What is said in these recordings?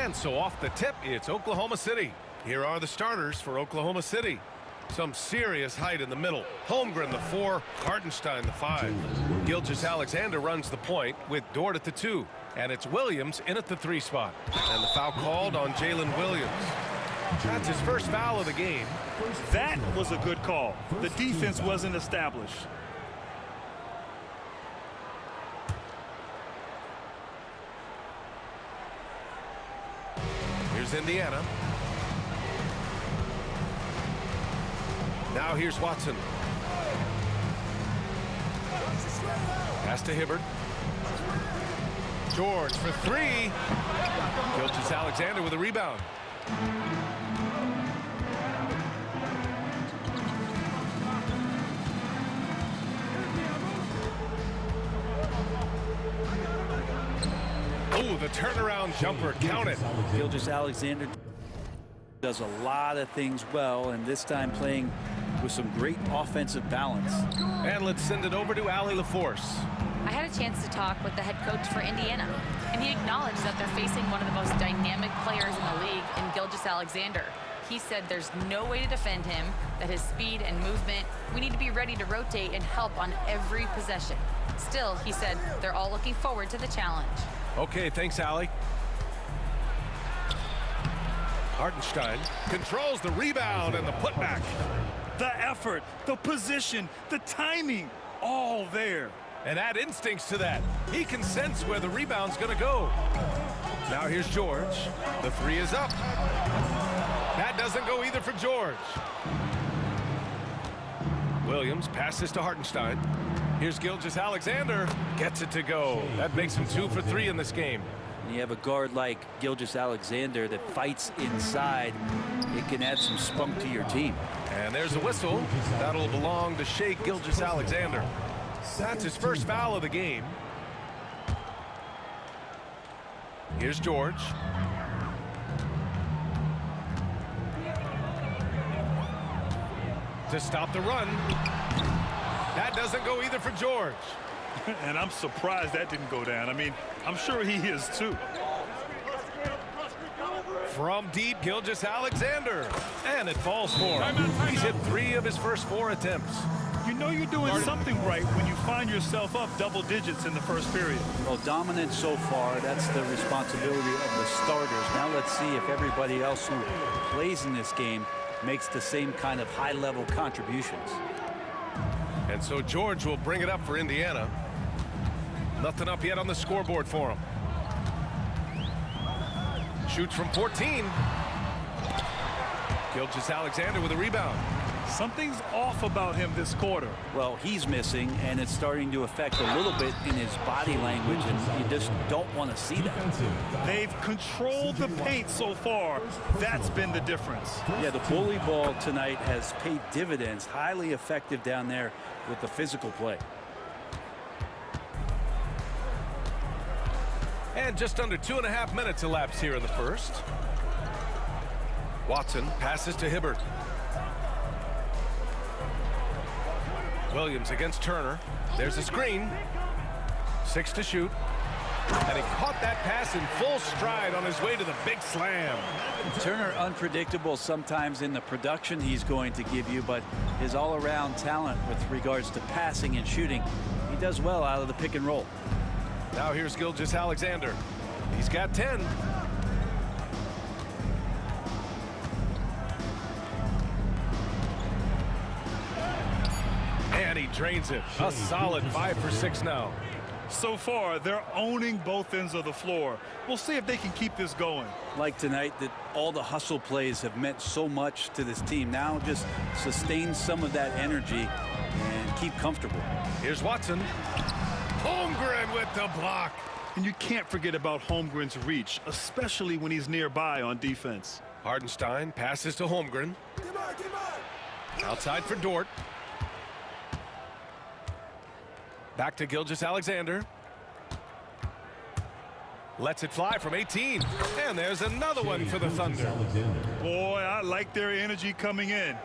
And so off the tip, it's Oklahoma City. Here are the starters for Oklahoma City. Some serious height in the middle. Holmgren, the 4, Hartenstein, the 5. Gilgeous-Alexander runs the point with Dort at the 2. And it's Williams in at the 3 spot. And the foul called on Jalen Williams. That's his first foul of the game. That was a good call. The defense wasn't established. Here's Indiana. Now here's Watson. Pass to Hibbert. George for 3. Gilgeous-Alexander with a rebound. Oh, the turnaround jumper, count it. Gilgeous-Alexander does a lot of things well, and this time playing with some great offensive balance. And let's send it over to Allie LaForce. I had a chance to talk with the head coach for Indiana, and he acknowledged that they're facing one of the most dynamic players in the league in Gilgeous-Alexander. He said there's no way to defend him, that his speed and movement, we need to be ready to rotate and help on every possession. Still, he said they're all looking forward to the challenge. Okay, thanks, Allie. Hartenstein controls the rebound and the putback. The effort, the position, the timing, all there. And add instincts to that. He can sense where the rebound's going to go. Now here's George. The 3 is up. That doesn't go either for George. Williams passes to Hartenstein. Here's Gilgeous-Alexander. Gets it to go. That makes him 2 for 3 in this game. And you have a guard like Gilgeous-Alexander that fights inside. It can add some spunk to your team. And there's a whistle. That'll belong to Shai Gilgeous-Alexander. That's his first foul of the game. Here's George. To stop the run. That doesn't go either for George. And I'm surprised that didn't go down. I mean, I'm sure he is too. From deep, Gilgeous-Alexander. And it falls for him. He's hit 3 of his first 4 attempts. You know you're doing something right when you find yourself up double digits in the first period. Well, dominant so far. That's the responsibility of the starters. Now let's see if everybody else who plays in this game makes the same kind of high-level contributions. And so George will bring it up for Indiana. Nothing up yet on the scoreboard for him. Shoots from 14. Gilgeous-Alexander with a rebound. Something's off about him this quarter. Well, he's missing, and it's starting to affect a little bit in his body language, and you just don't want to see that. They've controlled the paint so far. That's been the difference. Yeah, the bully ball tonight has paid dividends. Highly effective down there with the physical play. And just under 2.5 minutes elapsed here in the first. Watson passes to Hibbert. Williams against Turner. There's a screen. 6 to shoot. And he caught that pass in full stride on his way to the big slam. Turner unpredictable sometimes in the production he's going to give you, but his all-around talent with regards to passing and shooting, he does well out of the pick and roll. Now here's Gilgeous-Alexander. He's got 10. And he drains it. A solid 5 for 6 now. So far, they're owning both ends of the floor. We'll see if they can keep this going. Like tonight, that all the hustle plays have meant so much to this team. Now just sustain some of that energy and keep comfortable. Here's Watson. Holmgren with the block. And you can't forget about Holmgren's reach, especially when he's nearby on defense. Hartenstein passes to Holmgren. Outside for Dort. Back to Gilgeous-Alexander. Lets it fly from 18. And there's another one for the Thunder. Boy, I like their energy coming in.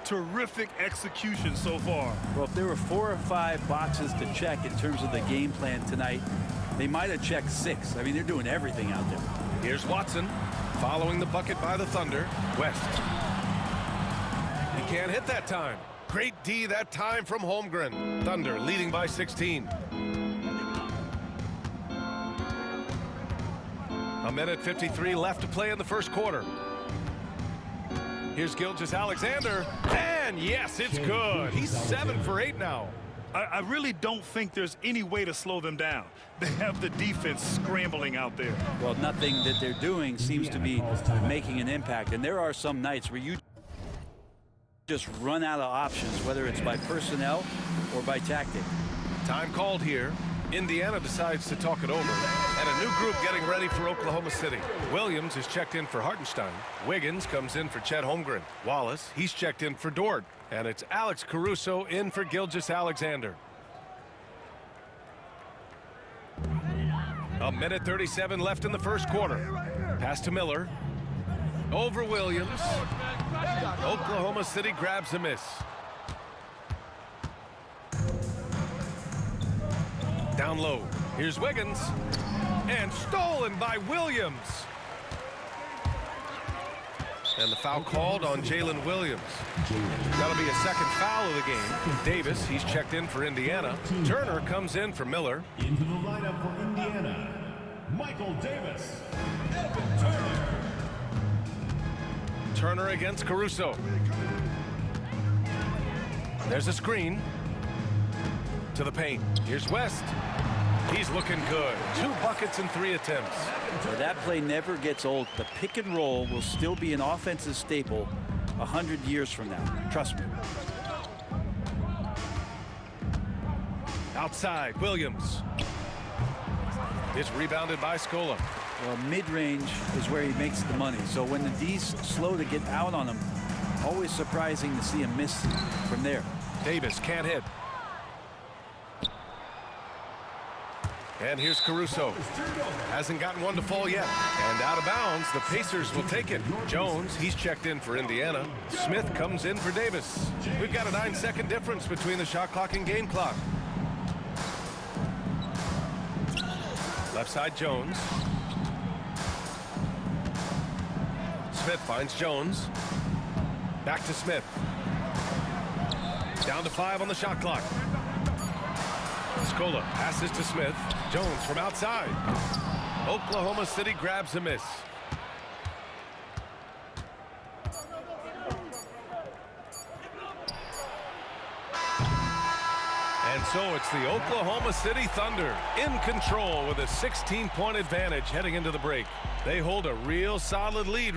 Terrific execution so far. Well, if there were 4 or 5 boxes to check in terms of the game plan tonight, they might have checked 6. I mean, they're doing everything out there. Here's Watson following the bucket by the Thunder. West. He can't hit that time. Great D that time from Holmgren. Thunder leading by 16. A minute 53 left to play in the first quarter. Here's Gilgeous-Alexander, and yes, it's good. He's 7 for 8 now. I really don't think there's any way to slow them down. They have the defense scrambling out there. Well, nothing that they're doing seems to be making an impact. And there are some nights where you just run out of options, whether it's by personnel or by tactic. Time called here. Indiana decides to talk it over. And a new group getting ready for Oklahoma City. Williams is checked in for Hartenstein. Wiggins comes in for Chet Holmgren. Wallace, he's checked in for Dort. And it's Alex Caruso in for Gilgeous-Alexander. A minute 37 left in the first quarter. Pass to Miller. Over Williams. Oklahoma City grabs a miss. Down low. Here's Wiggins. And stolen by Williams. And the foul called on Jalen Williams. That'll be a second foul of the game. Davis, he's checked in for Indiana. Turner comes in for Miller. Into the lineup for Indiana, Michael Davis. Evan Turner. Turner against Caruso. There's a screen. To the paint. Here's West. He's looking good. 2 buckets in 3 attempts. So that play never gets old. The pick and roll will still be an offensive staple 100 years from now. Trust me. Outside, Williams. It's rebounded by Scola. Well, mid-range is where he makes the money. So when the D's slow to get out on him, always surprising to see him miss from there. Davis can't hit. And here's Caruso. Hasn't gotten one to fall yet. And out of bounds, the Pacers will take it. Jones, he's checked in for Indiana. Smith comes in for Davis. We've got a 9-second difference between the shot clock and game clock. Left side, Jones. Smith finds Jones. Back to Smith. Down to 5 on the shot clock. Scola passes to Smith. Jones from outside. Oklahoma City grabs a miss. And so it's the Oklahoma City Thunder in control with a 16-point advantage heading into the break. They hold a real solid lead.